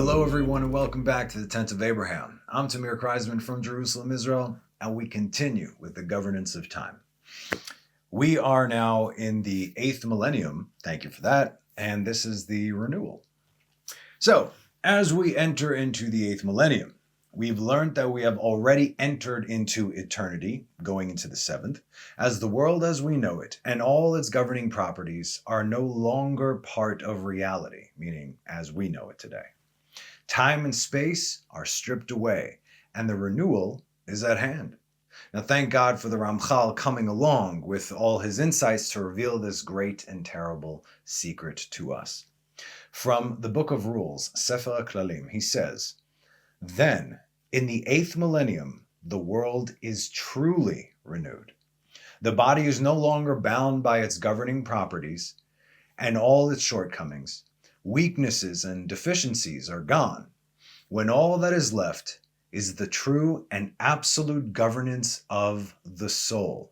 Hello, everyone, and welcome back to the Tent of Abraham. I'm Tamir Kreisman from Jerusalem, Israel, and we continue with the governance of time. We are now in the 8th millennium, thank you for that, and this is the renewal. So, as we enter into the 8th millennium, we've learned that we have already entered into eternity, going into the 7th, as the world as we know it and all its governing properties are no longer part of reality, meaning as we know it today. Time and space are stripped away, and the renewal is at hand. Now, thank God for the Ramchal coming along with all his insights to reveal this great and terrible secret to us. From the Book of Rules, Sefer Klalim, he says, "Then, in the 8th millennium, the world is truly renewed. The body is no longer bound by its governing properties and all its shortcomings. Weaknesses and deficiencies are gone, when all that is left is the true and absolute governance of the soul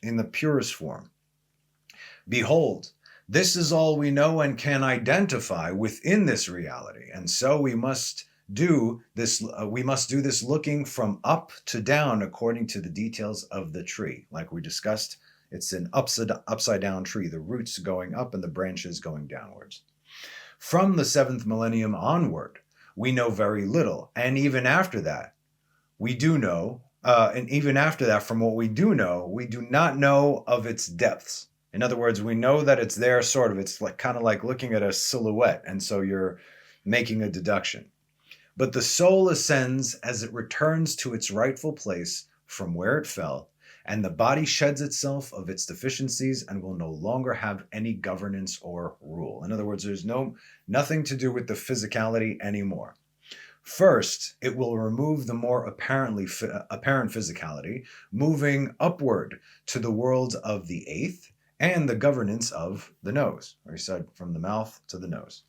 in the purest form. Behold, this is all we know and can identify within this reality, and so we must do this looking from up to down according to the details of the tree. Like we discussed, it's an upside down tree, the roots going up and the branches going downwards. From the 7th millennium onward, we know very little. And even after that, we do know, from what we do know, we do not know of its depths. In other words, we know that it's there, sort of. It's like kind of like looking at a silhouette, and so you're making a deduction. But the soul ascends as it returns to its rightful place from where it fell, and the body sheds itself of its deficiencies and will no longer have any governance or rule. In other words, there's nothing to do with the physicality anymore. First, it will remove the more apparent physicality, moving upward to the world of the 8th and the governance of the nose, or he said from the mouth to the nose.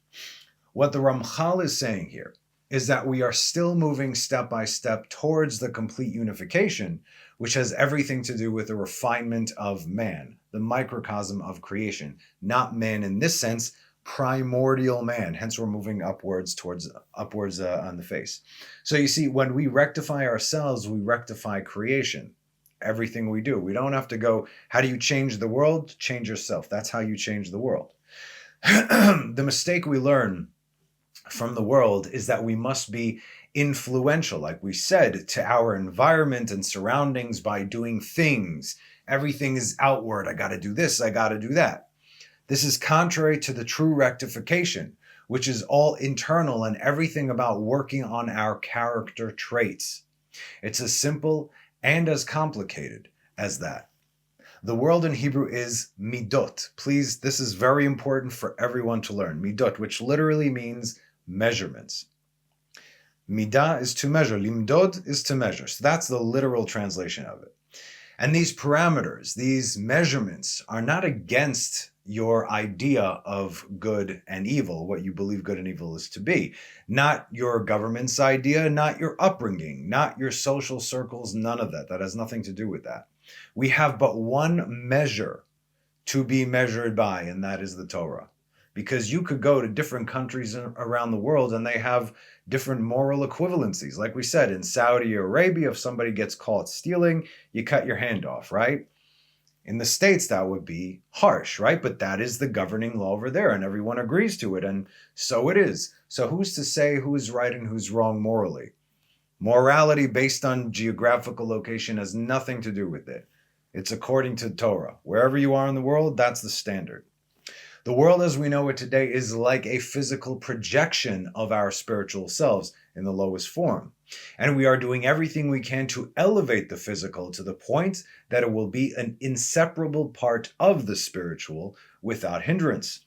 What the Ramchal is saying here is that we are still moving step by step towards the complete unification, which has everything to do with the refinement of man, the microcosm of creation, not man in this sense, primordial man. Hence, we're moving upwards on the face. So you see, when we rectify ourselves, we rectify creation. Everything we do. We don't have to go, how do you change the world? Change yourself. That's how you change the world. The mistake we learn from the world is that we must be influential, like we said, to our environment and surroundings by doing things. Everything is outward. I got to do this. I got to do that. This is contrary to the true rectification, which is all internal and everything about working on our character traits. It's as simple and as complicated as that. The world in Hebrew is midot. Please, this is very important for everyone to learn. Midot, which literally means measurements. Midah is to measure. Limdod is to measure. So that's the literal translation of it. And these parameters, these measurements, are not against your idea of good and evil, what you believe good and evil is to be. Not your government's idea, not your upbringing, not your social circles, none of that. That has nothing to do with that. We have but one measure to be measured by, and that is the Torah. Because you could go to different countries around the world and they have different moral equivalencies. Like we said, in Saudi Arabia, if somebody gets caught stealing, you cut your hand off, right? In the States, that would be harsh, right? But that is the governing law over there, and everyone agrees to it, and so it is. So who's to say who's right and who's wrong morally? Morality based on geographical location has nothing to do with it. It's according to Torah. Wherever you are in the world, that's the standard. The world as we know it today is like a physical projection of our spiritual selves in the lowest form. And we are doing everything we can to elevate the physical to the point that it will be an inseparable part of the spiritual without hindrance.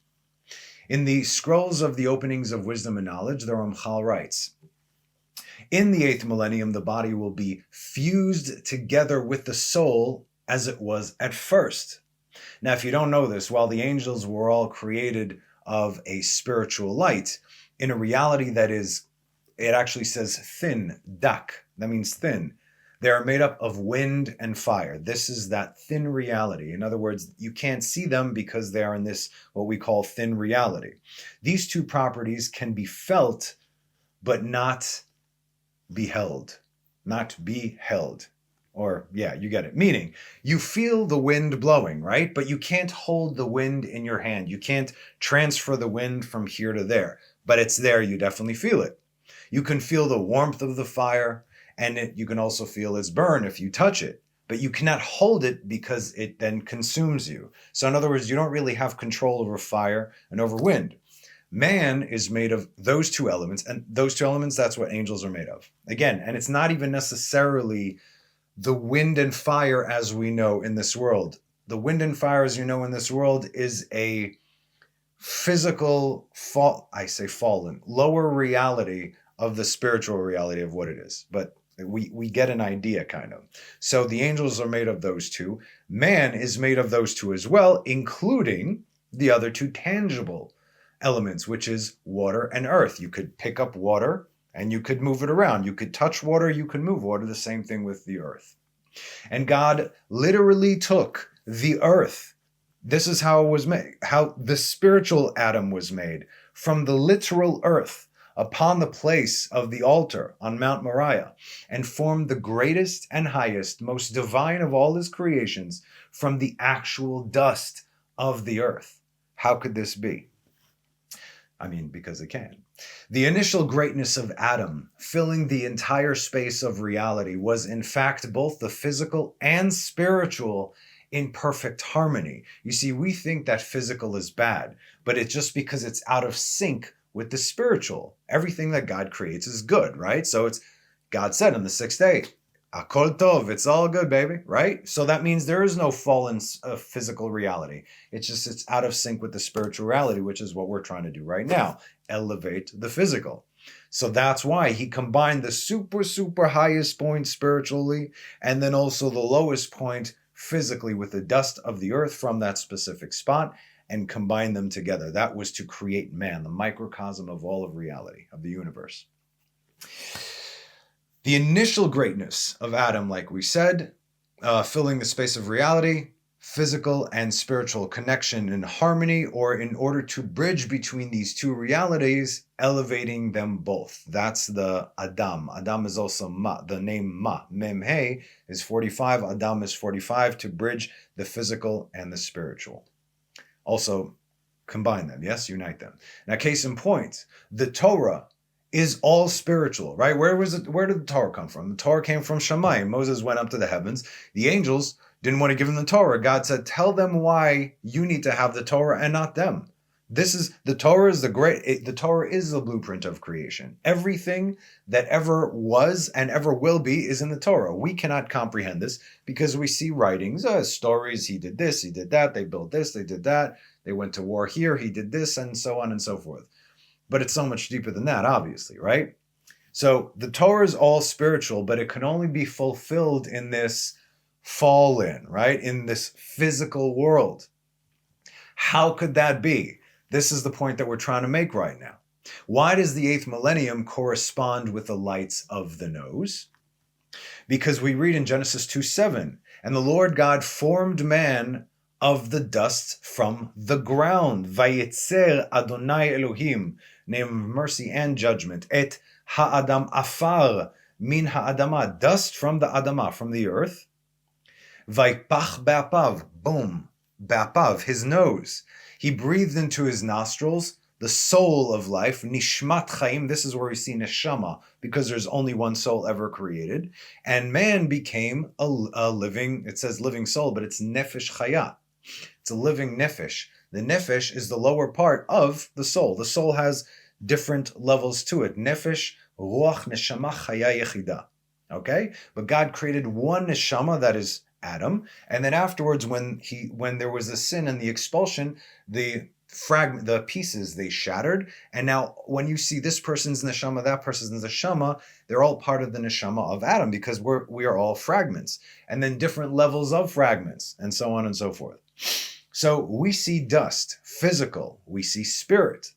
In the Scrolls of the Openings of Wisdom and Knowledge, the Ramchal writes, "In the 8th millennium, the body will be fused together with the soul as it was at first." Now, if you don't know this, while the angels were all created of a spiritual light, in a reality that is, it actually says thin, dak, that means thin. They are made up of wind and fire. This is that thin reality. In other words, you can't see them because they are in this, what we call thin reality. These two properties can be felt but not beheld. Not beheld. Or, yeah, you get it. Meaning, you feel the wind blowing, right? But you can't hold the wind in your hand. You can't transfer the wind from here to there. But it's there. You definitely feel it. You can feel the warmth of the fire, and you can also feel its burn if you touch it. But you cannot hold it because it then consumes you. So in other words, you don't really have control over fire and over wind. Man is made of those two elements, and those two elements, that's what angels are made of. Again, and it's not even necessarily the wind and fire as we know in this world. The wind and fire as you know in this world is a physical, fallen, lower reality of the spiritual reality of what it is. But we get an idea, kind of. So the angels are made of those two. Man is made of those two as well, including the other two tangible elements, which is water and earth. You could pick up water and you could move it around. You could touch water, you could move water. The same thing with the earth. And God literally took the earth. This is how it was made, how the spiritual Adam was made, from the literal earth upon the place of the altar on Mount Moriah, and formed the greatest and highest, most divine of all his creations from the actual dust of the earth. How could this be? I mean, because it can. The initial greatness of Adam, filling the entire space of reality, was in fact both the physical and spiritual in perfect harmony. You see, we think that physical is bad, but it's just because it's out of sync with the spiritual. Everything that God creates is good, right? So God said on the sixth day, Akol tov, it's all good, baby, right? So that means there is no fallen physical reality. It's out of sync with the spiritual reality, which is what we're trying to do right now, elevate the physical. So that's why he combined the super, super highest point spiritually, and then also the lowest point physically with the dust of the earth from that specific spot, and combine them together. That was to create man, the microcosm of all of reality, of the universe. The initial greatness of Adam, like we said, filling the space of reality, physical and spiritual connection in harmony, or in order to bridge between these two realities, elevating them both. That's the Adam. Adam is also Ma. The name Ma, Mem He, is 45. Adam is 45, to bridge the physical and the spiritual. Also, combine them, yes? Unite them. Now, case in point, the Torah is all spiritual, right? Where did the Torah come from? The Torah came from Shammai. Moses went up to the heavens. The angels didn't want to give them the Torah. God said, tell them why you need to have the Torah and not them. The Torah is the Torah is the blueprint of creation. Everything that ever was and ever will be is in the Torah. We cannot comprehend this because we see writings, stories, he did this, he did that, they built this, they did that, they went to war here, he did this, and so on and so forth. But it's so much deeper than that, obviously, right? So the Torah is all spiritual, but it can only be fulfilled in this fallen, right? In this physical world. How could that be? This is the point that we're trying to make right now. Why does the 8th millennium correspond with the lights of the nose? Because we read in Genesis 2:7, and the Lord God formed man of the dust from the ground. Vayetzer Adonai Elohim, name of mercy and judgment, et ha'adam afar min ha'adama, dust from the adama, from the earth. Vaypach be'apav, boom, be'apav, his nose. He breathed into his nostrils the soul of life, nishmat chaim. This is where we see neshama, because there's only one soul ever created. And man became a living, it says living soul, but it's nefesh chaya. It's a living nefesh. The nefesh is the lower part of the soul. The soul has different levels to it. Nefesh, ruach, neshama, chaya, yechida. Okay? But God created one neshama, that is Adam, and then afterwards, when there was a sin and the expulsion, the pieces, they shattered, and now when you see this person's neshama, that person's neshama, they're all part of the neshama of Adam, because we are all fragments, and then different levels of fragments, and so on and so forth. So we see dust, physical, we see spirit,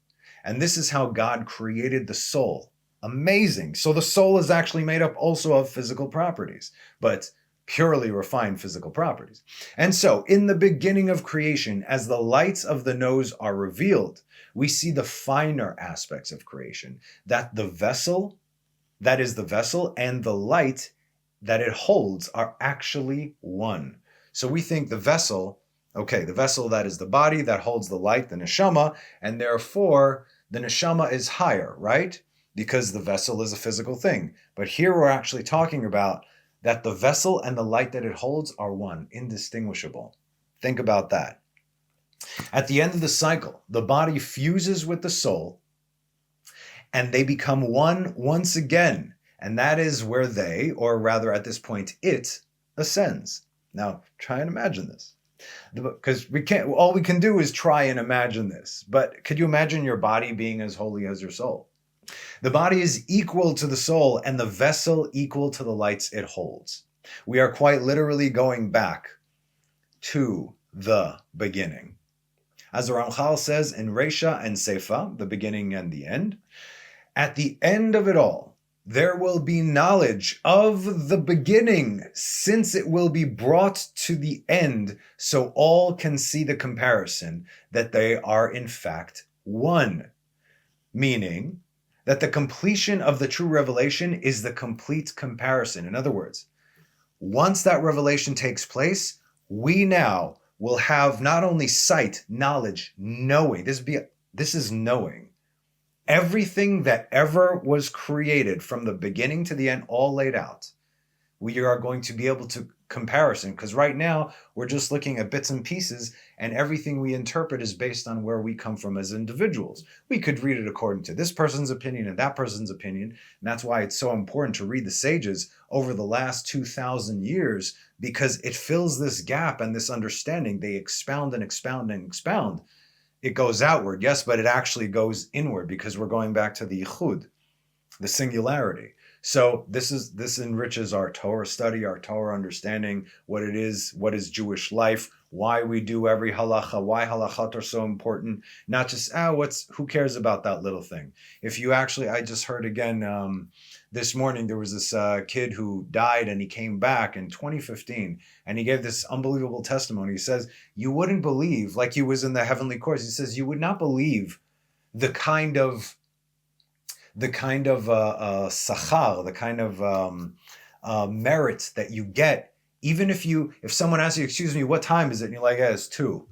and this is how God created the soul. Amazing. So the soul is actually made up also of physical properties, but purely refined physical properties. And so, in the beginning of creation, as the lights of the nose are revealed, we see the finer aspects of creation, that the vessel, that is the vessel, and the light that it holds are actually one. So we think the vessel, okay, the vessel that is the body that holds the light, the neshama, and therefore the neshama is higher, right? Because the vessel is a physical thing. But here we're actually talking about that the vessel and the light that it holds are one, indistinguishable. Think about that. At the end of the cycle, the body fuses with the soul, and they become one once again. And that is where they, or rather at this point, it ascends. Now, try and imagine this. Because all we can do is try and imagine this. But could you imagine your body being as holy as your soul? The body is equal to the soul and the vessel equal to the lights it holds. We are quite literally going back to the beginning. As the Ramchal says in Resha and Seifa, the beginning and the end, at the end of it all, there will be knowledge of the beginning, since it will be brought to the end, so all can see the comparison, that they are in fact one. Meaning that the completion of the true revelation is the complete comparison. In other words, once that revelation takes place, we now will have not only sight, knowledge, knowing. This is knowing. Everything that ever was created from the beginning to the end, all laid out. We are going to be able to comparison, because right now we're just looking at bits and pieces, and everything we interpret is based on where we come from as individuals. We could read it according to this person's opinion and that person's opinion, and that's why it's so important to read the sages over the last 2,000 years, because it fills this gap and this understanding. They expound and expound and expound. It goes outward, yes, but it actually goes inward, because we're going back to the yichud, the singularity. So this enriches our Torah study, our Torah understanding, what it is, what is Jewish life, why we do every halacha, why halachot are so important. Not just, who cares about that little thing? If you actually, I just heard again this morning, there was this kid who died and he came back in 2015 and he gave this unbelievable testimony. He says, you wouldn't believe, like he was in the heavenly courts, he says, you would not believe the kind of sachar, the kind of merit that you get, even if someone asks you, excuse me, what time is it? And you're like, it's 2.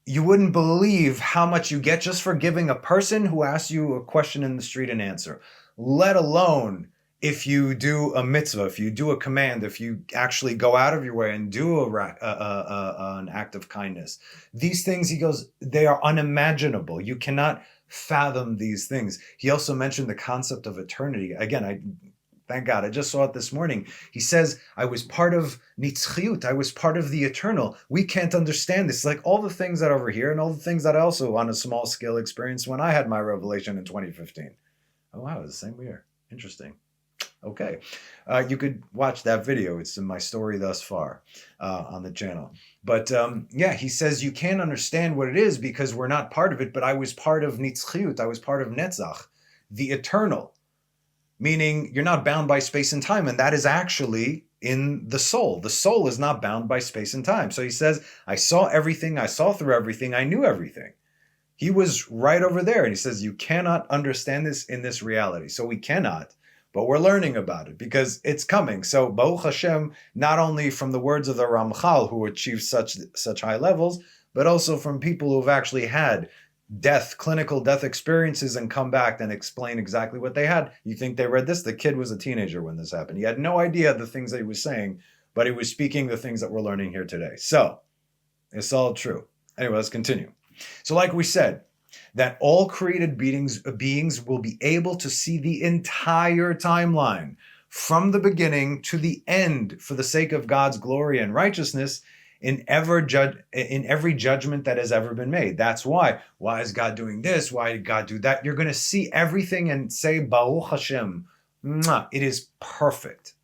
You wouldn't believe how much you get just for giving a person who asks you a question in the street an answer, let alone if you do a mitzvah, if you do a command, if you actually go out of your way and do an act of kindness. These things, he goes, they are unimaginable. You cannot fathom these things. He also mentioned the concept of eternity. Again, thank God, I just saw it this morning. He says, I was part of nitzchiyut. I was part of the eternal. We can't understand this. Like all the things that are over here and all the things that I also on a small scale experienced when I had my revelation in 2015. Oh, wow, it was the same year. Interesting. Okay. You could watch that video. It's in my story thus far on the channel. But he says you can't understand what it is because we're not part of it, but I was part of nitzchiyut. I was part of netzach, the eternal, meaning you're not bound by space and time. And that is actually in the soul. The soul is not bound by space and time. So he says, I saw everything. I saw through everything. I knew everything. He was right over there. And he says, you cannot understand this in this reality. So we cannot. But we're learning about it because it's coming. So Baruch Hashem, not only from the words of the Ramchal who achieved such high levels, but also from people who have actually had clinical death experiences and come back and explain exactly what they had. You think they read this? The kid was a teenager when this happened. He had no idea the things that he was saying, but he was speaking the things that we're learning here today. So it's all true. Anyway, let's continue. So like we said, that all created beings will be able to see the entire timeline from the beginning to the end for the sake of God's glory and righteousness in every judgment that has ever been made. That's why is God doing this? Why did God do that? You're going to see everything and say, Baruch Hashem. It is perfect.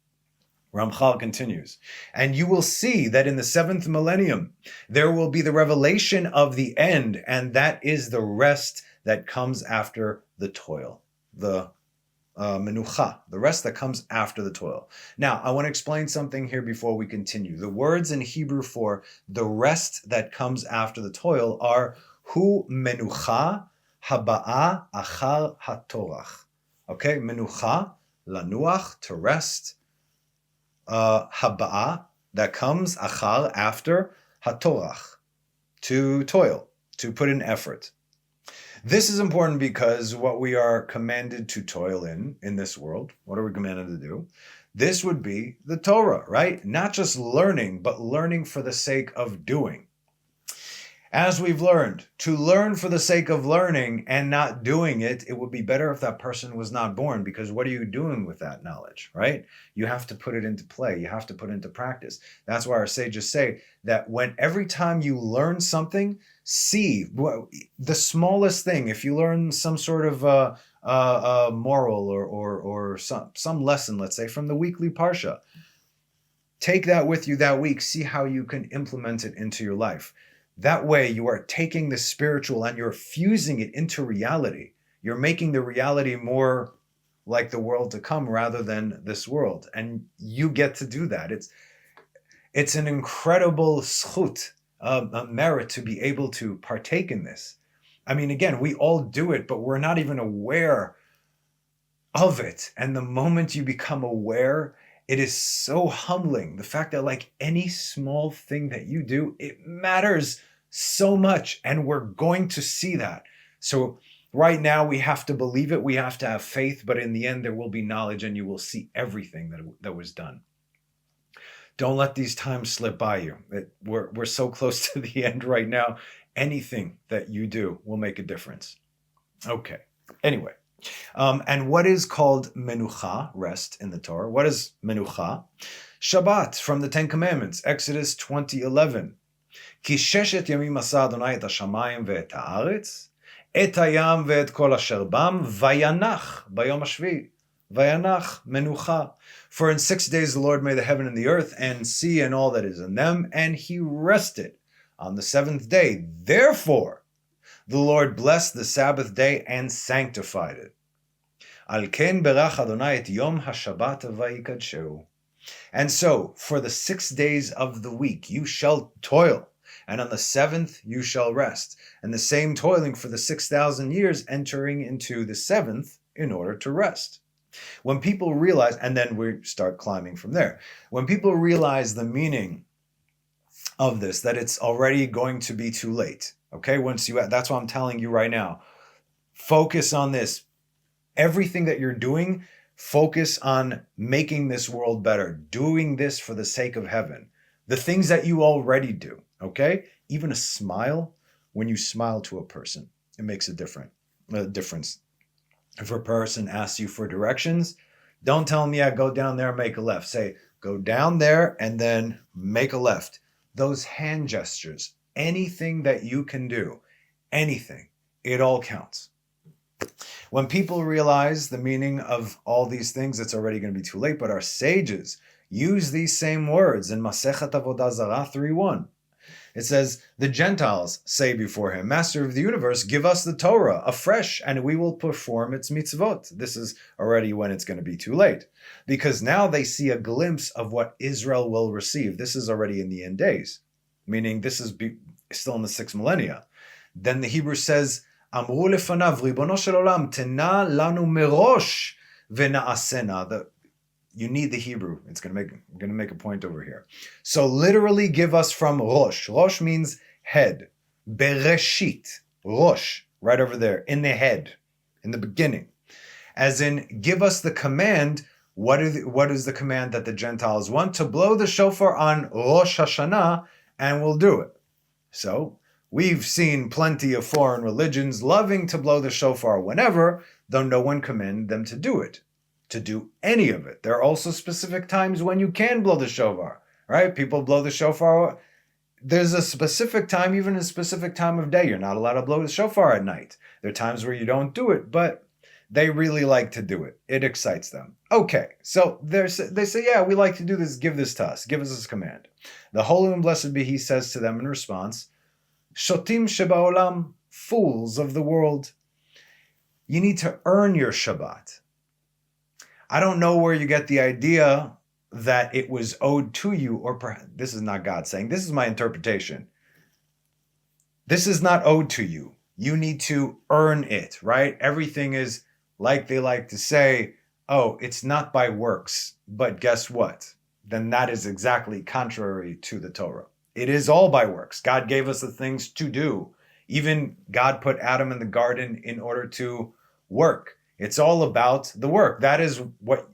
Ramchal continues, and you will see that in the 7th millennium, there will be the revelation of the end, and that is the rest that comes after the toil, the menucha, the rest that comes after the toil. Now, I want to explain something here before we continue. The words in Hebrew for the rest that comes after the toil are hu menucha haba'a achar hatorach. Okay, menucha, lanuach, to rest. Haba'a, that comes, achar, after, hatorach, to toil, to put in effort. This is important because what we are commanded to toil in this world, what are we commanded to do? This would be the Torah, right? Not just learning, but learning for the sake of doing. As we've learned, to learn for the sake of learning and not doing it, it would be better if that person was not born, because what are you doing with that knowledge, right? You have to put it into play. You have to put it into practice. That's why our sages say that every time you learn something, see the smallest thing. If you learn some sort of moral or some lesson, let's say, from the weekly parsha, take that with you that week. See how you can implement it into your life. That way you are taking the spiritual and you're fusing it into reality. You're making the reality more like the world to come rather than this world. And you get to do that. It's an incredible schut, a merit to be able to partake in this. I mean, again, we all do it, but we're not even aware of it. And the moment you become aware, it is so humbling. The fact that like any small thing that you do, it matters so much. And we're going to see that. So right now we have to believe it. We have to have faith. But in the end, there will be knowledge and you will see everything that was done. Don't let these times slip by you. We're so close to the end right now. Anything that you do will make a difference. Okay. Anyway. And what is called menucha, rest in the Torah? What is menucha? Shabbat, from the Ten Commandments, Exodus 20:11. Ki sheshet yamim asa Adonai et hashamayim ve'et haaretz, et hayam ve'et kol asher bam, vayanach bayom hashvi. Vayanach, menucha. For in 6 days the Lord made the heaven and the earth, and sea and all that is in them, and he rested on the seventh day. Therefore, the Lord blessed the Sabbath day and sanctified it. Al ken berach Adonai et yom hashabbat vayikadshehu. And so, for the 6 days of the week you shall toil, and on the seventh you shall rest. And the same toiling for the 6,000 years, entering into the seventh in order to rest. When people realize, and then we start climbing from there. When people realize the meaning of this, that it's already going to be too late. Okay, that's what I'm telling you right now. Focus on this. Everything that you're doing, focus on making this world better, doing this for the sake of heaven. The things that you already do, okay? Even a smile, when you smile to a person, it makes a difference. If a person asks you for directions, don't tell them, yeah, go down there and make a left. Say, go down there and then make a left. Those hand gestures, anything that you can do, anything, it all counts. When people realize the meaning of all these things, it's already going to be too late. But our sages use these same words in Masechet Avodah Zarah 3:1. It says, the Gentiles say before him, Master of the universe, give us the Torah afresh, and we will perform its mitzvot. This is already when it's going to be too late. Because now they see a glimpse of what Israel will receive. This is already in the end days, meaning this is still in the 6th millennia. Then the Hebrew says, Amru lefanav, ribono shel olam, tena lanu merosh v'na'asena. You need the Hebrew. I'm going to make a point over here. So literally give us from Rosh. Rosh means head. Bereshit. Rosh. Right over there. In the head. In the beginning. As in, give us the command. What is the command that the Gentiles want? To blow the shofar on Rosh Hashanah, and we'll do it. So, we've seen plenty of foreign religions loving to blow the shofar whenever, though no one commanded them to do it. To do any of it. There are also specific times when you can blow the shofar, right? People blow the shofar. There's a specific time, even a specific time of day. You're not allowed to blow the shofar at night. There are times where you don't do it, but they really like to do it. It excites them. Okay, so they say, yeah, we like to do this. Give this to us. Give us this command. The Holy and Blessed be He says to them in response, Shotim Shebaolam, fools of the world. You need to earn your Shabbat. I don't know where you get the idea that it was owed to you, or perhaps this is not God saying, this is my interpretation. This is not owed to you. You need to earn it, right? Everything is, like they like to say, oh, it's not by works. But guess what? Then that is exactly contrary to the Torah. It is all by works. God gave us the things to do. Even God put Adam in the garden in order to work. It's all about the work. That is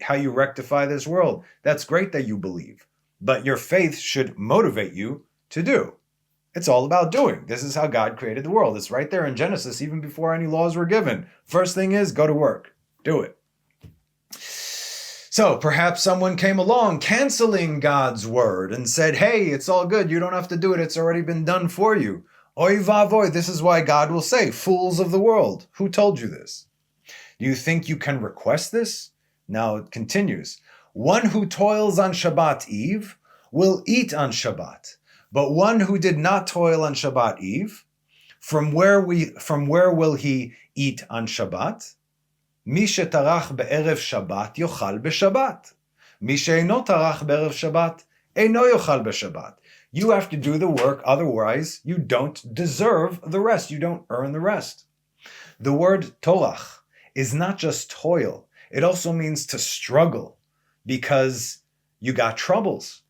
how you rectify this world. That's great that you believe, but your faith should motivate you to do. It's all about doing. This is how God created the world. It's right there in Genesis, even before any laws were given. First thing is, go to work. Do it. So perhaps someone came along canceling God's word and said, hey, it's all good. You don't have to do it. It's already been done for you. Oy vavoy. This is why God will say, fools of the world. Who told you this? Do you think you can request this? Now it continues. One who toils on Shabbat Eve will eat on Shabbat. But one who did not toil on Shabbat Eve, from where will he eat on Shabbat? Mi shetarach be'erev Shabbat yochal b'Shabbat. Mi she'eino tarach be'erev Shabbat eino yochal b'Shabbat. You have to do the work, otherwise you don't deserve the rest. You don't earn the rest. The word torach is not just toil. It also means to struggle because you got troubles.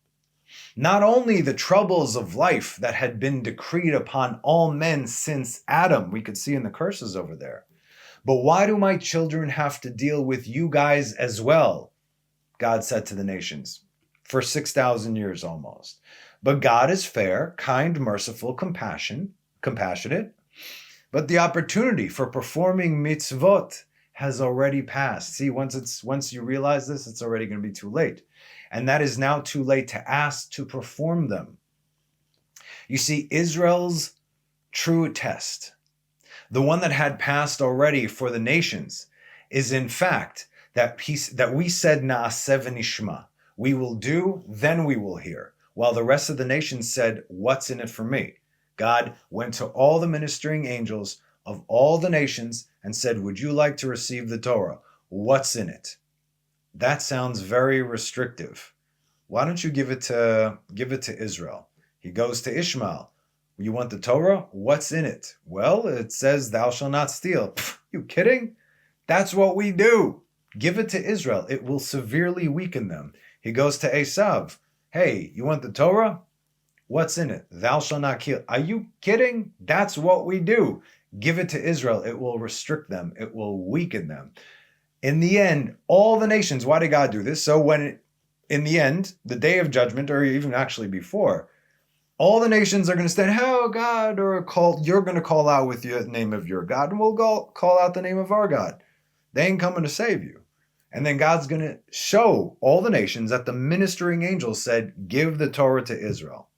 Not only the troubles of life that had been decreed upon all men since Adam, we could see in the curses over there, but why do my children have to deal with you guys as well? God said to the nations for 6,000 years almost. But God is fair, kind, merciful, compassionate, but the opportunity for performing mitzvot has already passed. See, once you realize this, it's already going to be too late. And that is now too late to ask to perform them. You see, Israel's true test, the one that had passed already for the nations, is in fact that we said na'aseh v'nishma. We will do, then we will hear. While the rest of the nations said, what's in it for me? God went to all the ministering angels of all the nations and said, would you like to receive the Torah? What's in it? That sounds very restrictive. Why don't you give it to Israel? He goes to Ishmael. You want the Torah? What's in it? Well, it says, thou shalt not steal. Pfft, you kidding? That's what we do. Give it to Israel. It will severely weaken them. He goes to Esav. Hey, you want the Torah? What's in it? Thou shalt not kill. Are you kidding? That's what we do. Give it to Israel. It will restrict them. It will weaken them. In the end, all the nations, why did God do this? So in the end, the day of judgment, or even actually before, all the nations are going to stand, oh God, you're going to call out with the name of your God, and we'll call out the name of our God. They ain't coming to save you. And then God's going to show all the nations that the ministering angels said, give the Torah to Israel.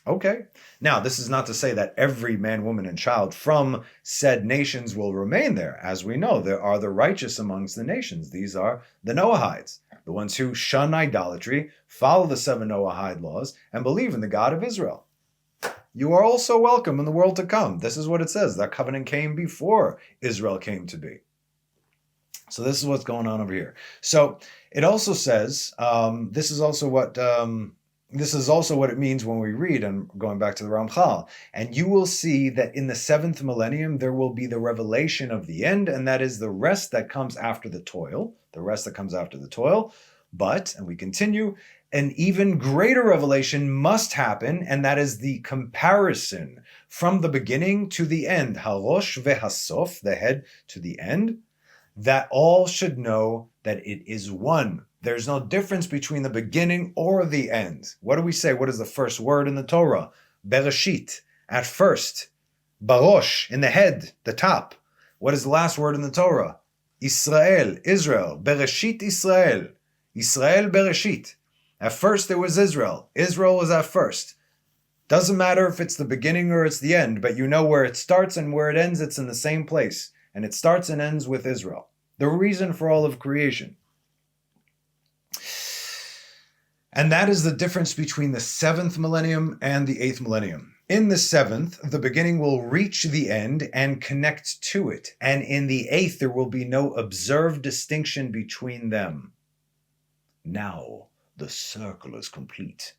Okay. Now, this is not to say that every man, woman, and child from said nations will remain there. As we know, there are the righteous amongst the nations. These are the Noahides, the ones who shun idolatry, follow the 7 Noahide laws, and believe in the God of Israel. You are also welcome in the world to come. This is what it says. That covenant came before Israel came to be. So this is what's going on over here. So it also says, this is also what it means when we read, and going back to the Ramchal, and you will see that in the 7th millennium, there will be the revelation of the end, and that is the rest that comes after the toil, But, and we continue, an even greater revelation must happen, and that is the comparison from the beginning to the end, harosh vehasof, the head to the end, that all should know that it is one. There's no difference between the beginning or the end. What do we say? What is the first word in the Torah? Bereshit, at first. Barosh, in the head, the top. What is the last word in the Torah? Israel, Israel. Bereshit Israel. Israel Bereshit. At first there was Israel. Israel was at first. Doesn't matter if it's the beginning or it's the end, but you know where it starts and where it ends, it's in the same place. And it starts and ends with Israel. The reason for all of creation. And that is the difference between the 7th millennium and the 8th millennium. In the seventh, the beginning will reach the end and connect to it. And in the eighth, there will be no observed distinction between them. Now the circle is complete.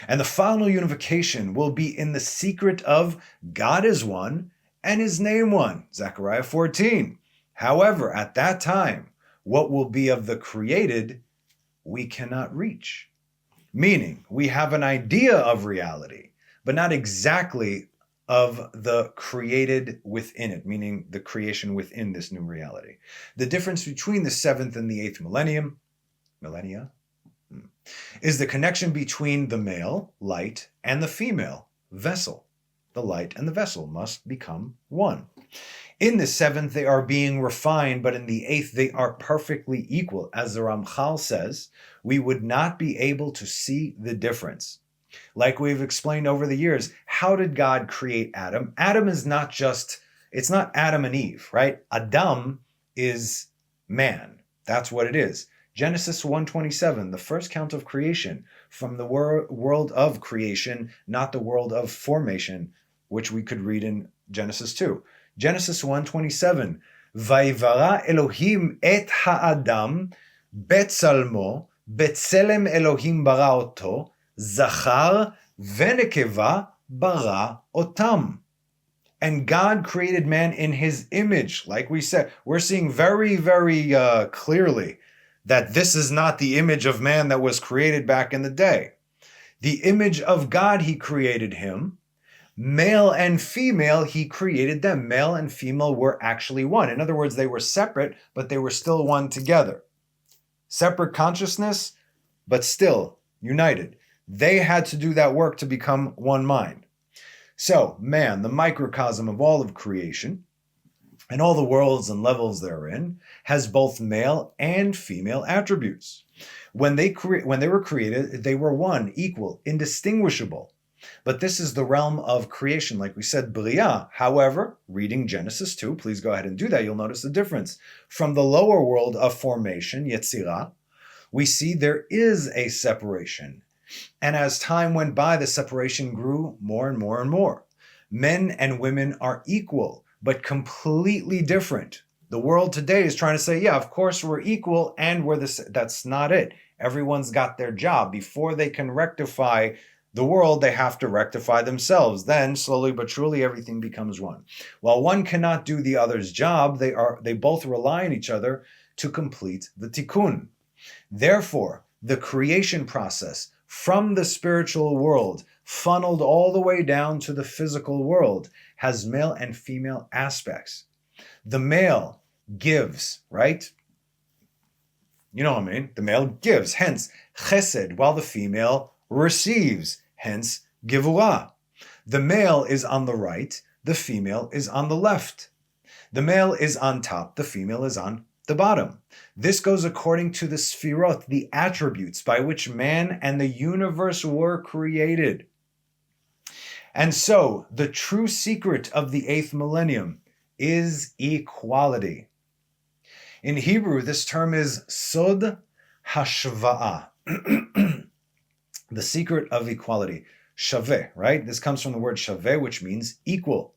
And the final unification will be in the secret of God is one and his name one. Zechariah 14. However, at that time, what will be of the created, we cannot reach. Meaning, we have an idea of reality, but not exactly of the created within it, meaning the creation within this new reality. The difference between the seventh and the eighth millennia, is the connection between the male, light, and the female, vessel. The light and the vessel must become one. In the seventh, they are being refined, but in the eighth, they are perfectly equal. As the Ramchal says, we would not be able to see the difference. Like we've explained over the years, how did God create Adam? Adam is not just, it's not Adam and Eve, right? Adam is man. That's what it is. Genesis 1:27, the first count of creation, from the world of creation, not the world of formation, which we could read in Genesis 2. Genesis 1:27, Vayivara Elohim et ha'adam betzalmo, betzelem Elohim bara oto, zachar venekeva bara otam. And God created man in his image. Like we said, we're seeing very, very clearly that this is not the image of man that was created back in the day. The image of God, he created him. Male and female, he created them. Male and female were actually one. In other words, they were separate, but they were still one together. Separate consciousness, but still united. They had to do that work to become one mind. So, man, the microcosm of all of creation, and all the worlds and levels therein, has both male and female attributes. When they were created, they were one, equal, indistinguishable. But this is the realm of creation, like we said, Bria. However, reading Genesis 2, please go ahead and do that, you'll notice the difference. From the lower world of formation, Yetzirah, we see there is a separation. And as time went by, the separation grew more and more and more. Men and women are equal, but completely different. The world today is trying to say, yeah, of course we're equal and we're this. That's not it. Everyone's got their job. Before they can rectify the world, they have to rectify themselves. Then, slowly but surely, everything becomes one. While one cannot do the other's job, they both rely on each other to complete the tikkun. Therefore, the creation process from the spiritual world, funneled all the way down to the physical world, has male and female aspects. The male gives, right? You know what I mean? The male gives, hence chesed, while the female receives, hence gevurah. The male is on the right, the female is on the left. The male is on top, the female is on the bottom. This goes according to the sfirot, the attributes by which man and the universe were created. And so, the true secret of the 8th millennium is equality. In Hebrew, this term is sod hashva'ah, the secret of equality. Shaveh, right? This comes from the word shaveh, which means equal.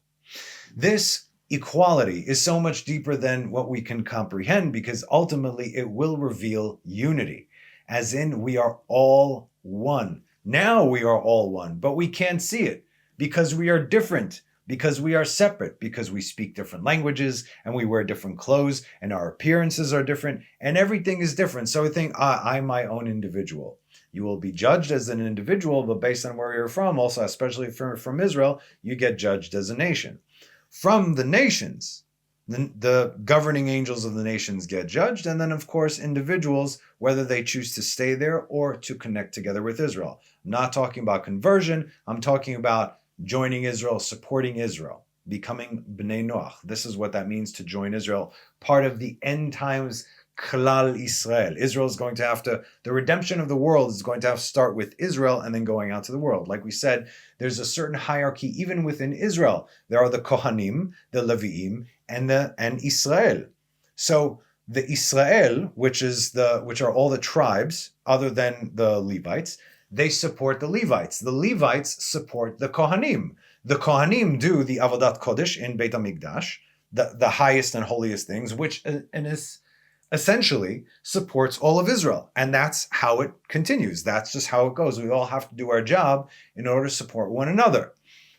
This equality is so much deeper than what we can comprehend, because ultimately it will reveal unity, as in we are all one. Now we are all one, but we can't see it because we are different, because we are separate, because we speak different languages and we wear different clothes and our appearances are different and everything is different. So we think, I'm my own individual. You will be judged as an individual, but based on where you're from, also especially if you're from Israel, you get judged as a nation. From the nations, the governing angels of the nations get judged, and then of course individuals, whether they choose to stay there or to connect together with Israel. I'm not talking about conversion, I'm talking about joining Israel, supporting Israel, becoming Bnei Noach. This is what that means to join Israel, part of the end times Klal Israel. Israel is going to have to, the redemption of the world is going to have to start with Israel and then going out to the world. Like we said, there's a certain hierarchy even within Israel. There are the Kohanim, the Leviim, and Israel. So the Israel, which are all the tribes other than the Levites, they support the Levites. The Levites support the Kohanim. The Kohanim do the Avodat Kodesh in Beit HaMikdash, the highest and holiest things, which essentially supports all of Israel. And that's how it continues. That's just how it goes. We all have to do our job in order to support one another.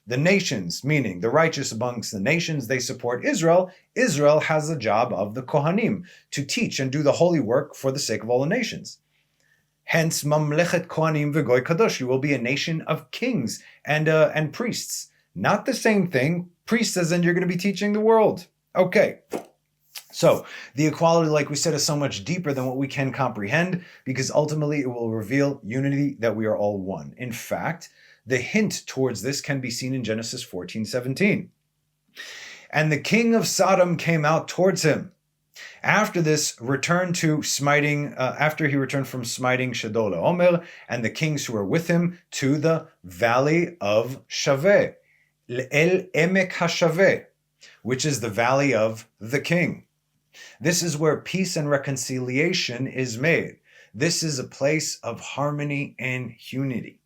The nations, meaning the righteous amongst the nations, they support Israel. Israel has the job of the Kohanim to teach and do the holy work for the sake of all the nations. Hence, Mamlechet Kohanim v'Goy Kadosh. You will be a nation of kings and priests. Not the same thing. Priests as in you're going to be teaching the world. Okay. So the equality, like we said, is so much deeper than what we can comprehend, because ultimately it will reveal unity, that we are all one. In fact, the hint towards this can be seen in Genesis 14:17. And the king of Sodom came out towards him. After this, returned to smiting. After he returned from smiting Shadol Omer and the kings who were with him to the valley of Shaveh, El Emek HaShaveh, which is the valley of the king. This is where peace and reconciliation is made. This is a place of harmony and unity.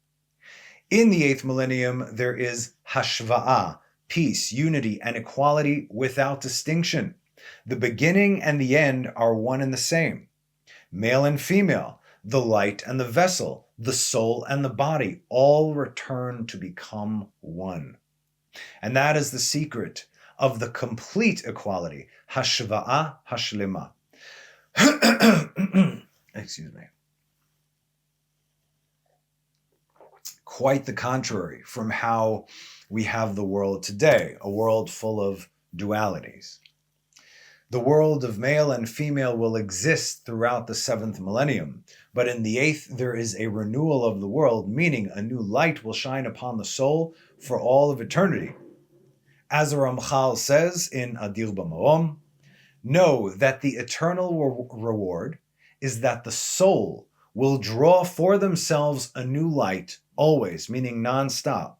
In the 8th millennium, there is hashva'ah, peace, unity, and equality without distinction. The beginning and the end are one and the same. Male and female, the light and the vessel, the soul and the body, all return to become one. And that is the secret of the complete equality, hashva'ah hashlema. Excuse me. Quite the contrary from how we have the world today, a world full of dualities. The world of male and female will exist throughout the 7th millennium, but in the 8th there is a renewal of the world, meaning a new light will shine upon the soul for all of eternity. As the Ramchal says in Adir B'Marom, know that the eternal reward is that the soul will draw for themselves a new light always, meaning non-stop.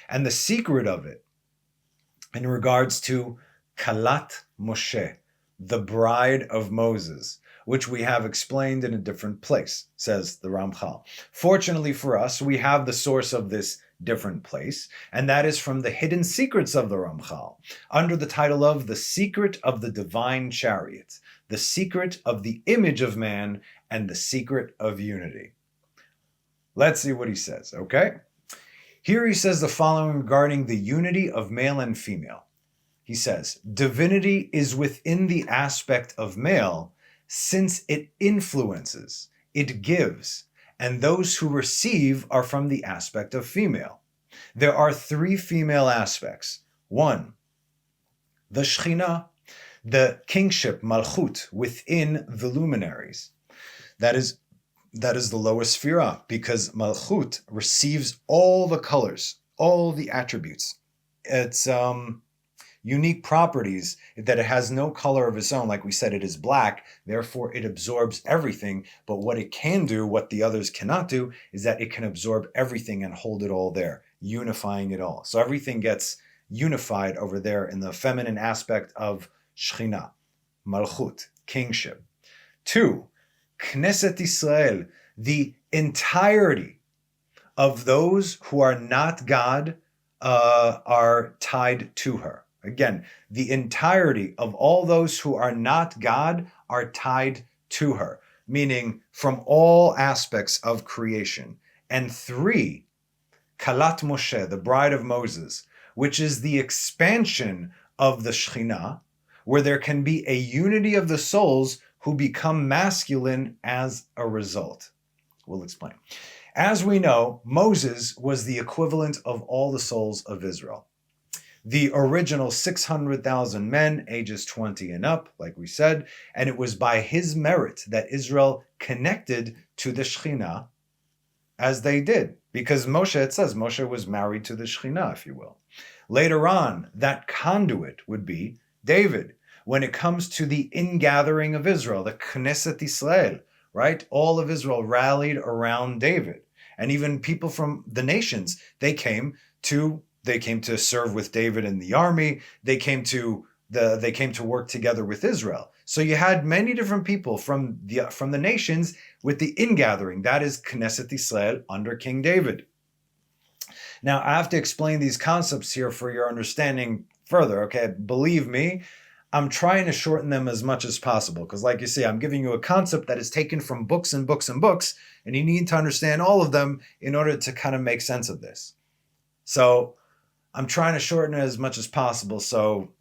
And the secret of it, in regards to Kalat Moshe, the bride of Moses, which we have explained in a different place, says the Ramchal. Fortunately for us, we have the source of this different place, and that is from the hidden secrets of the Ramchal, under the title of The Secret of the Divine Chariot, the secret of the image of man, and the secret of unity. Let's see what he says, okay? Here he says the following regarding the unity of male and female. He says, divinity is within the aspect of male, since it influences, it gives, and those who receive are from the aspect of female. There are 3 female aspects. 1, the Shekhinah, the kingship, Malchut, within the luminaries. That is the lowest sphira, because Malchut receives all the colors, all the attributes. It's unique properties, that it has no color of its own. Like we said, it is black, therefore it absorbs everything. But what it can do, what the others cannot do, is that it can absorb everything and hold it all there, unifying it all. So everything gets unified over there in the feminine aspect of Shekhinah, Malchut, kingship. 2, Knesset Israel, the entirety of those who are not God are tied to her. Again, the entirety of all those who are not God are tied to her, meaning from all aspects of creation. And 3, Kalat Moshe, the bride of Moses, which is the expansion of the Shekhinah, where there can be a unity of the souls who become masculine as a result. We'll explain. As we know, Moses was the equivalent of all the souls of Israel. The original 600,000 men, ages 20 and up, like we said, and it was by his merit that Israel connected to the Shekhinah as they did. Because Moshe, it says, Moshe was married to the Shekhinah, if you will. Later on, that conduit would be David. When it comes to the ingathering of Israel, the Knesset Israel, right? All of Israel rallied around David. And even people from the nations, they came to serve with David in the army. They came to they came to work together with Israel. So you had many different people from the nations with the ingathering. That is Knesset Israel under King David. Now, I have to explain these concepts here for your understanding further, okay? Believe me, I'm trying to shorten them as much as possible because, like you see, I'm giving you a concept that is taken from books and books and books, and you need to understand all of them in order to kind of make sense of this. So I'm trying to shorten it as much as possible, so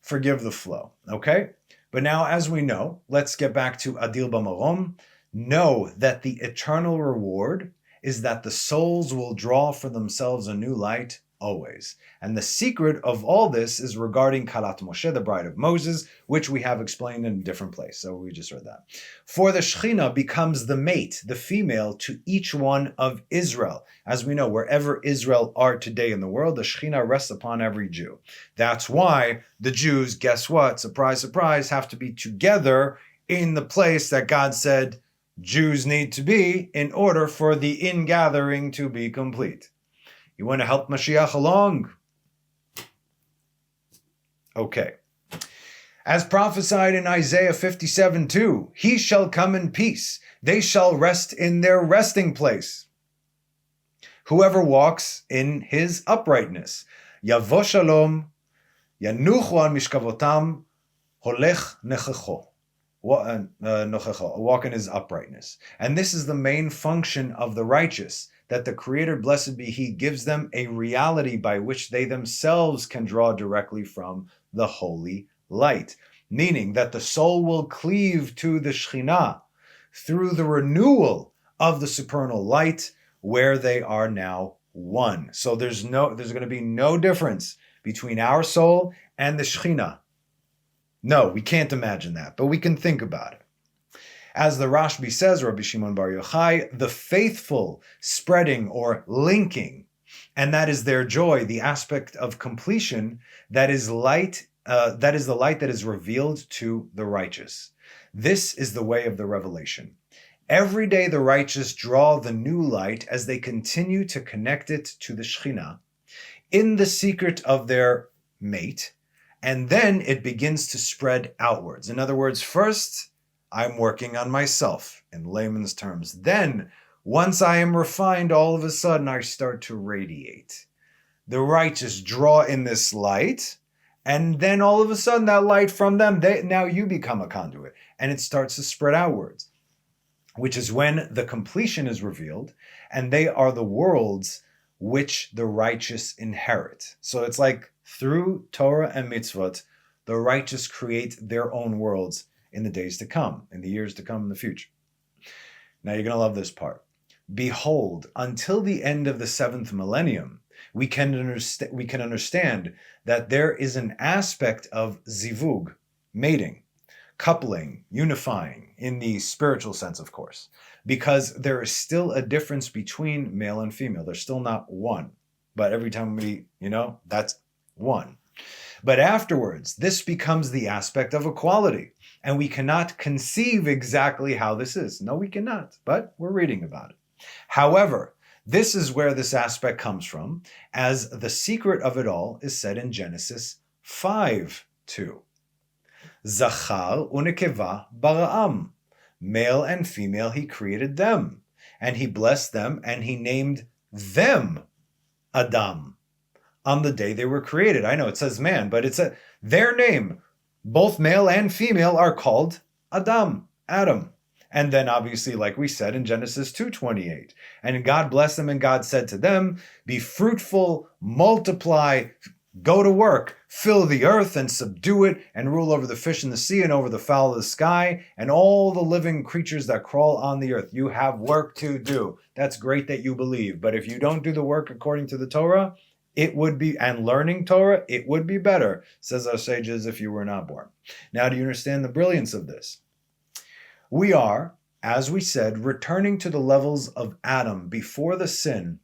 forgive the flow, okay? But now, as we know, let's get back to Adil Bamarom. Know that the eternal reward is that the souls will draw for themselves a new light always. And the secret of all this is regarding Kalat Moshe, the bride of Moses, which we have explained in a different place. So we just read that. For the Shekhinah becomes the mate, the female, to each one of Israel. As we know, wherever Israel are today in the world, the Shekhinah rests upon every Jew. That's why the Jews, guess what? Surprise, surprise, have to be together in the place that God said Jews need to be in order for the ingathering to be complete. You want to help Mashiach along? Okay. As prophesied in Isaiah 57:2, he shall come in peace. They shall rest in their resting place. Whoever walks in his uprightness. Yavo shalom, yanuchu al mishkavotam, holech nechecho. Walk in his uprightness. And this is the main function of the righteous, that the Creator, blessed be He, gives them a reality by which they themselves can draw directly from the holy light. Meaning that the soul will cleave to the Shekhinah through the renewal of the supernal light, where they are now one. So there's going to be no difference between our soul and the Shekhinah. No, we can't imagine that, but we can think about it. As the Rashbi says, Rabbi Shimon Bar Yochai, the faithful spreading or linking, and that is their joy, the aspect of completion, that is light. That is the light that is revealed to the righteous. This is the way of the revelation. Every day the righteous draw the new light as they continue to connect it to the Shekhinah in the secret of their mate, and then it begins to spread outwards. In other words, first, I'm working on myself, in layman's terms. Then, once I am refined, all of a sudden I start to radiate. The righteous draw in this light, and then all of a sudden that light from them, now you become a conduit, and it starts to spread outwards, which is when the completion is revealed, and they are the worlds which the righteous inherit. So it's like through Torah and mitzvot, the righteous create their own worlds in the days to come, in the years to come, in the future. Now you're going to love this part. Behold, until the end of the seventh millennium, we can understand that there is an aspect of zivug, mating, coupling, unifying, in the spiritual sense, of course, because there is still a difference between male and female. They're still not one, but every time that's one. But afterwards, this becomes the aspect of equality, and we cannot conceive exactly how this is. No, we cannot, but we're reading about it. However, this is where this aspect comes from, as the secret of it all is said in Genesis 5:2. Zachar unekeva bara'am. Male and female he created them, and he blessed them, and he named them Adam on the day they were created. I know it says man, but it's their name. Both male and female are called Adam. And then obviously, like we said in Genesis 2:28, and God blessed them, and God said to them, be fruitful, multiply, go to work, fill the earth and subdue it, and rule over the fish in the sea and over the fowl of the sky and all the living creatures that crawl on the earth. You have work to do. That's great that you believe, but if you don't do the work according to the Torah, it would be, and learning Torah, it would be better, says our sages, if you were not born. Now, do you understand the brilliance of this? We are, as we said, returning to the levels of Adam before the sin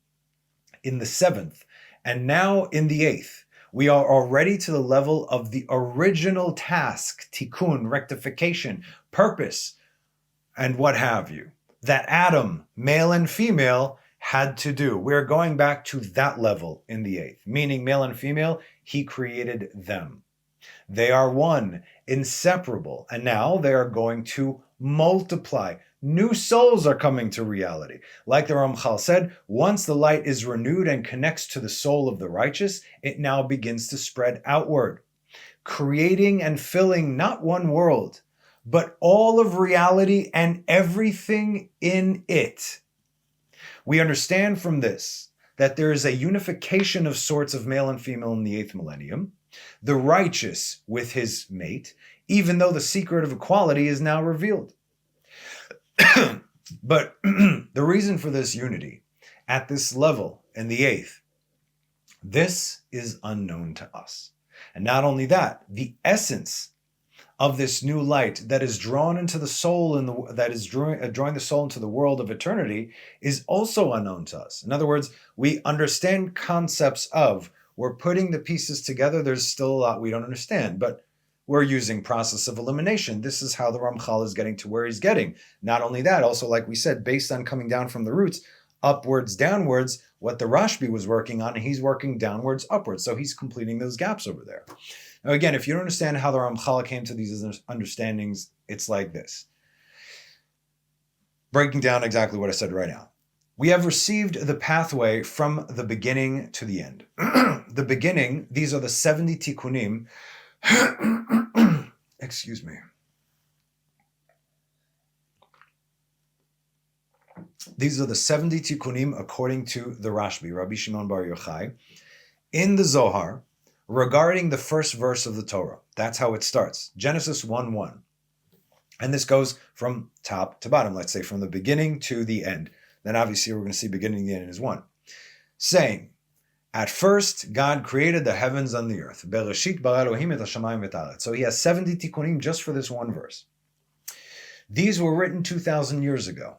in the seventh, and now in the eighth. We are already to the level of the original task, tikkun, rectification, purpose, and what have you, that Adam, male and female, had to do. We're going back to that level in the eighth, meaning male and female, he created them. They are one, inseparable, and now they are going to multiply. New souls are coming to reality. Like the Ramchal said, once the light is renewed and connects to the soul of the righteous, it now begins to spread outward, creating and filling not one world, but all of reality and everything in it. We understand from this that there is a unification of sorts of male and female in the 8th millennium, the righteous with his mate, even though the secret of equality is now revealed. But the reason for this unity at this level in the 8th, this is unknown to us. And not only that, the essence of this new light that is drawn into the soul and that is drawing the soul into the world of eternity is also unknown to us. In other words, we understand concepts of, we're putting the pieces together. There's still a lot we don't understand, but we're using process of elimination. This is how the Ramchal is getting to where he's getting. Not only that, also, like we said, based on coming down from the roots, upwards, downwards, what the Rashbi was working on, he's working downwards, upwards. So he's completing those gaps over there. Now, again, if you don't understand how the Ramchal came to these understandings, it's like this. Breaking down exactly what I said right now. We have received the pathway from the beginning to the end. The beginning, these are the 70 tikkunim. Excuse me. These are the 70 tikkunim according to the Rashbi, Rabbi Shimon Bar Yochai, in the Zohar, regarding the first verse of the Torah. That's how it starts. Genesis 1:1. And this goes from top to bottom, let's say from the beginning to the end. Then obviously we're going to see beginning and the end is one. Saying, at first, God created the heavens and the earth. Bereshit bara Elohim et hashamayim v'et. So he has 70 tikkunim just for this one verse. These were written 2,000 years ago.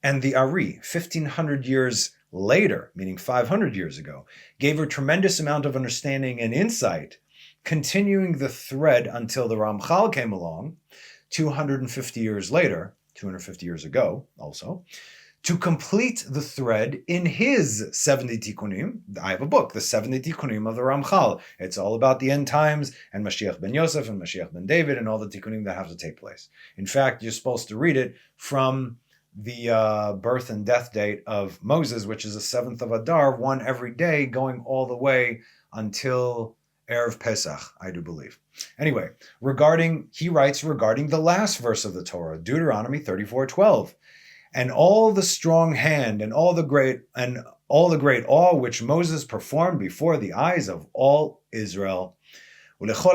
And the Ari, 1,500 years later, meaning 500 years ago, gave a tremendous amount of understanding and insight, continuing the thread until the Ramchal came along, 250 years later, 250 years ago also, to complete the thread in his 70 tikkunim. I have a book, the 70 tikkunim of the Ramchal. It's all about the end times and Mashiach ben Yosef and Mashiach ben David and all the tikkunim that have to take place. In fact, you're supposed to read it from the birth and death date of Moses, which is the 7th of Adar, one every day, going all the way until Erev Pesach, I do believe. Anyway, he writes regarding the last verse of the Torah, Deuteronomy 34:12. And all the strong hand and all the great awe which Moses performed before the eyes of all Israel. Like we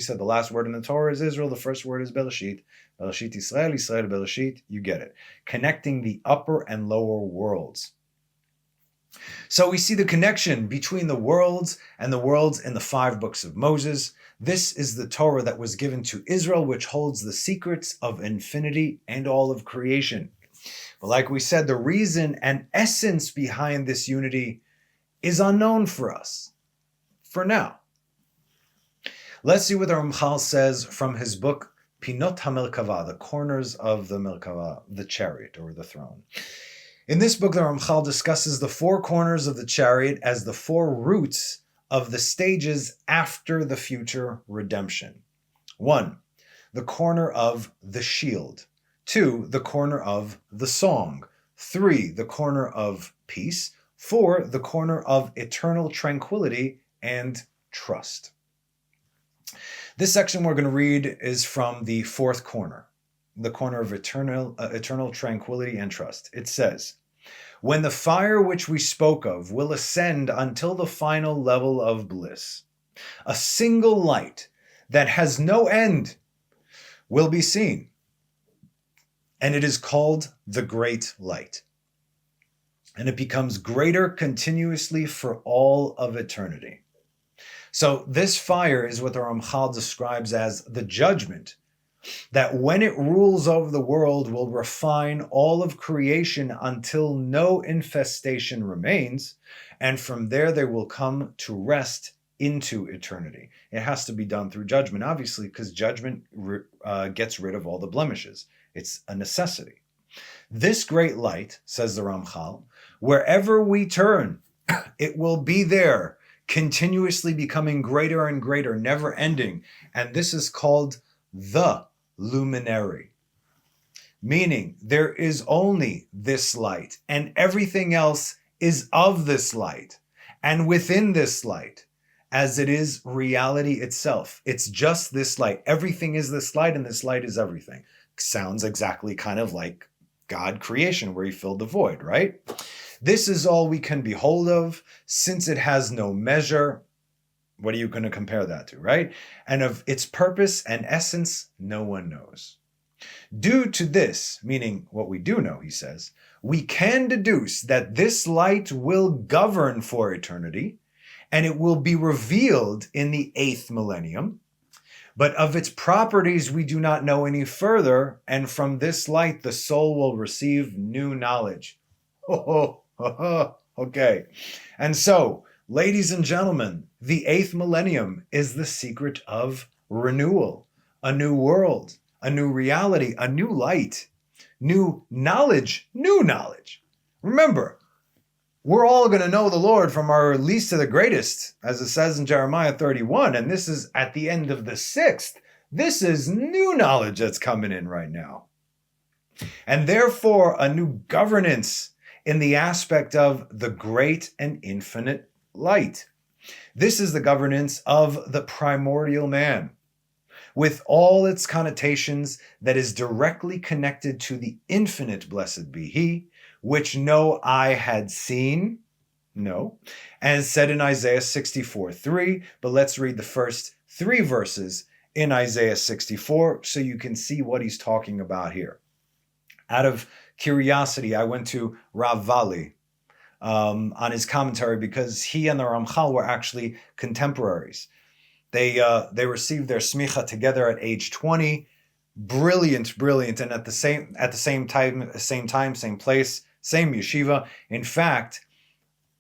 said, the last word in the Torah is Israel. The first word is Bereshit. Bereshit Israel, Israel Bereshit. You get it. Connecting the upper and lower worlds. So we see the connection between the worlds and the worlds in the 5 books of Moses. This is the Torah that was given to Israel, which holds the secrets of infinity and all of creation. But like we said, the reason and essence behind this unity is unknown for us, for now. Let's see what the Ramchal says from his book, Pinot HaMerkava, the corners of the Merkava, the chariot or the throne. In this book, the Ramchal discusses the 4 corners of the chariot as the 4 roots of the stages after the future redemption. 1, the corner of the shield. 2, the corner of the song. 3, the corner of peace. 4, the corner of eternal tranquility and trust. This section we're going to read is from the 4th corner, the corner of eternal tranquility and trust. It says, when the fire which we spoke of will ascend until the final level of bliss, a single light that has no end will be seen, and it is called the Great Light. And it becomes greater continuously for all of eternity. So this fire is what the Ramchal describes as the judgment, that when it rules over the world will refine all of creation until no infestation remains, and from there they will come to rest into eternity. It has to be done through judgment, obviously, because judgment gets rid of all the blemishes. It's a necessity. This great light, says the Ramchal, wherever we turn, It will be there, continuously becoming greater and greater, never ending. And this is called the luminary, meaning there is only this light, and everything else is of this light and within this light, as it is reality itself. It's just this light. Everything is this light, and this light is everything. Sounds exactly kind of like God creation, where he filled the void, right? This is all we can behold of, since it has no measure. What are you going to compare that to, right? And of its purpose and essence, no one knows. Due to this, meaning what we do know, he says, we can deduce that this light will govern for eternity, and it will be revealed in the 8th millennium. But of its properties we do not know any further, and from this light the soul will receive new knowledge. Okay. And so, ladies and gentlemen, the 8th millennium is the secret of renewal, a new world, a new reality, a new light, new knowledge, new knowledge. Remember, we're all going to know the Lord from our least to the greatest, as it says in Jeremiah 31, and this is at the end of the 6th. This is new knowledge that's coming in right now. And therefore, a new governance in the aspect of the great and infinite light. This is the governance of the primordial man, with all its connotations, that is directly connected to the infinite, blessed be he, which no eye had seen, no, as said in Isaiah 64:3. But let's read the first 3 verses in Isaiah 64 so you can see what he's talking about here. Out of curiosity, I went to Rav Vali on his commentary, because he and the Ramchal were actually contemporaries. They received their smicha together at age 20. Brilliant, and at the same time, same place, same yeshiva. In fact,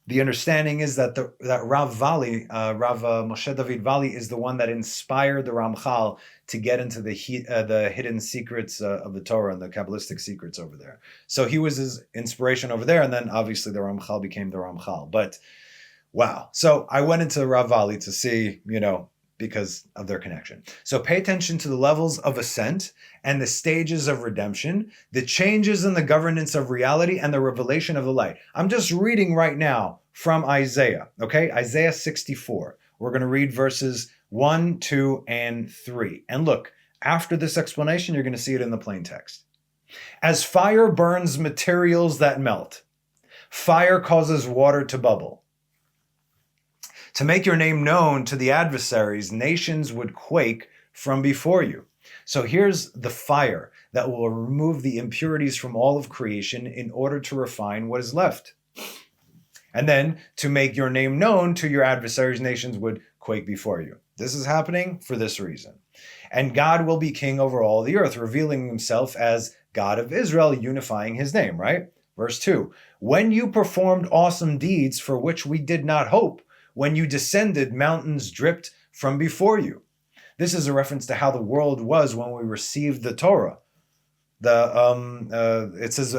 the understanding is that Rav Vali, Rav Moshe David Vali, is the one that inspired the Ramchal to get into the hidden secrets of the Torah and the Kabbalistic secrets over there. So he was his inspiration over there, and then obviously the Ramchal became the Ramchal. But wow. So I went into Rav Vali to see, because of their connection. So pay attention to the levels of ascent and the stages of redemption, the changes in the governance of reality, and the revelation of the light. I'm just reading right now from Isaiah, okay? Isaiah 64. We're going to read verses 1, 2, and 3. And look, after this explanation, you're going to see it in the plain text. As fire burns materials that melt, fire causes water to bubble. To make your name known to the adversaries, nations would quake from before you. So here's the fire that will remove the impurities from all of creation in order to refine what is left. And then to make your name known to your adversaries, nations would quake before you. This is happening for this reason. And God will be king over all the earth, revealing himself as God of Israel, unifying his name, right? Verse 2, when you performed awesome deeds for which we did not hope, when you descended, mountains dripped from before you. This is a reference to how the world was when we received the Torah. It says,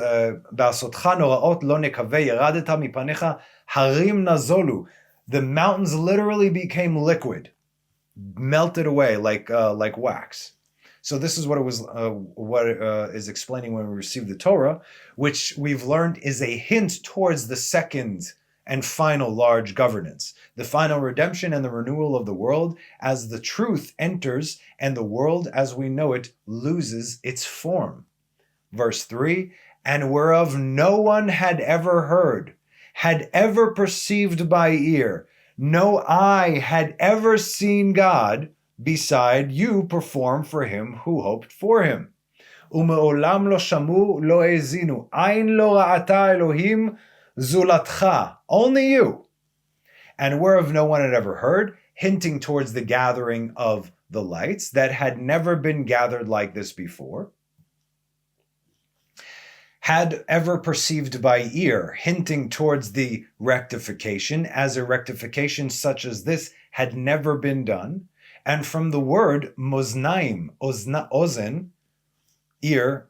the mountains literally became liquid, melted away like wax. So this is what it was. What is explaining when we received the Torah, which we've learned is a hint towards the second and final large governance, the final redemption and the renewal of the world, as the truth enters and the world as we know it loses its form. Verse 3, and whereof no one had ever heard, had ever perceived by ear, no eye had ever seen God, beside you perform for him who hoped for him. Ume'olam lo shamu lo ezinu, ain lo ra'ata Elohim zulatcha, only you. And whereof no one had ever heard, hinting towards the gathering of the lights that had never been gathered like this before. Had ever perceived by ear, hinting towards the rectification, as a rectification such as this had never been done. And from the word moznaim, ozen, ear,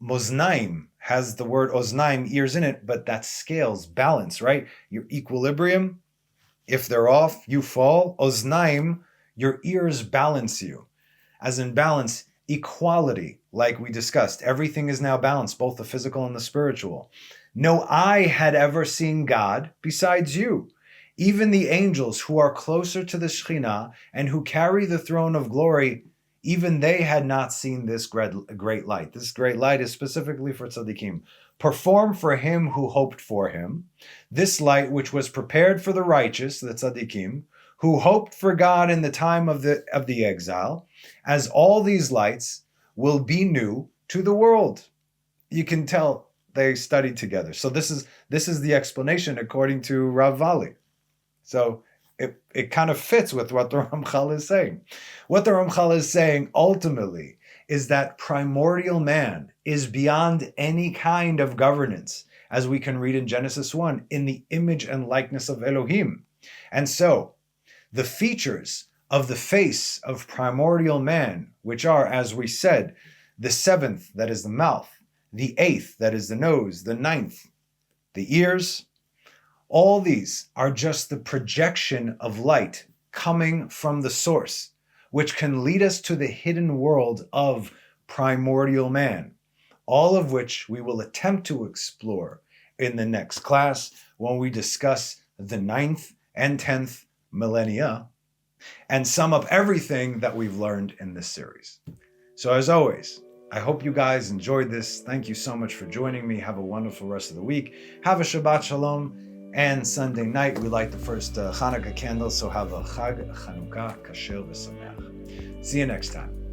moznaim, has the word oznaim, ears in it, but that's scales, balance, right? Your equilibrium, if they're off, you fall. Oznaim, your ears balance you. As in balance, equality, like we discussed. Everything is now balanced, both the physical and the spiritual. No eye had ever seen God besides you. Even the angels who are closer to the Shekhinah and who carry the throne of glory, even they had not seen this great light. This great light is specifically for tzaddikim. Perform for him who hoped for him. This light which was prepared for the righteous, the tzaddikim, who hoped for God in the time of the exile, as all these lights will be new to the world. You can tell they studied together. So this is the explanation according to Rav Vali. So it kind of fits with what the Ramchal is saying. What the Ramchal is saying ultimately is that primordial man is beyond any kind of governance, as we can read in Genesis 1, in the image and likeness of Elohim. And so, the features of the face of primordial man, which are, as we said, the seventh, that is the mouth, the eighth, that is the nose, the ninth, the ears, all these are just the projection of light coming from the source, which can lead us to the hidden world of primordial man, all of which we will attempt to explore in the next class when we discuss the 9th and 10th millennia and sum up everything that we've learned in this series. So as always, I hope you guys enjoyed this. Thank you so much for joining me. Have a wonderful rest of the week. Have a Shabbat Shalom. And Sunday night, we light the first Hanukkah candle. So have a Chag Chanukah Kasher V'Sameach. See you next time.